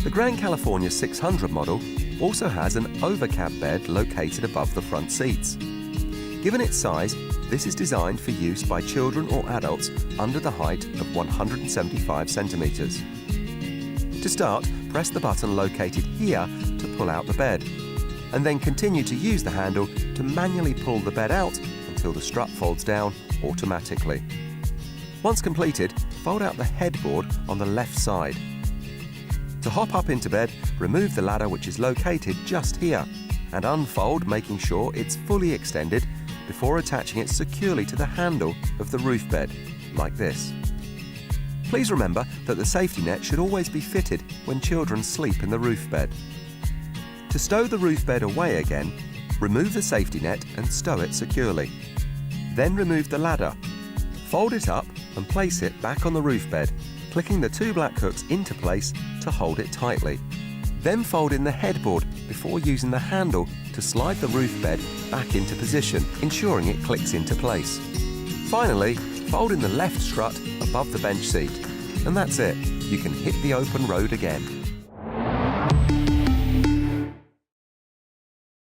The Grand California 600 model also has an overcab bed located above the front seats. Given its size, this is designed for use by children or adults under the height of 175 centimeters. To start, press the button located here to pull out the bed, and then continue to use the handle to manually pull the bed out until the strap folds down automatically. Once completed, fold out the headboard on the left side. To hop up into bed, remove the ladder which is located just here and unfold, making sure it's fully extended before attaching it securely to the handle of the roof bed, like this. Please remember that the safety net should always be fitted when children sleep in the roof bed. To stow the roof bed away again, remove the safety net and stow it securely. Then remove the ladder. Fold it up and place it back on the roof bed, clicking the two black hooks into place to hold it tightly. Then fold in the headboard before using the handle to slide the roof bed back into position, ensuring it clicks into place. Finally, fold in the left strut above the bench seat. And that's it. You can hit the open road again.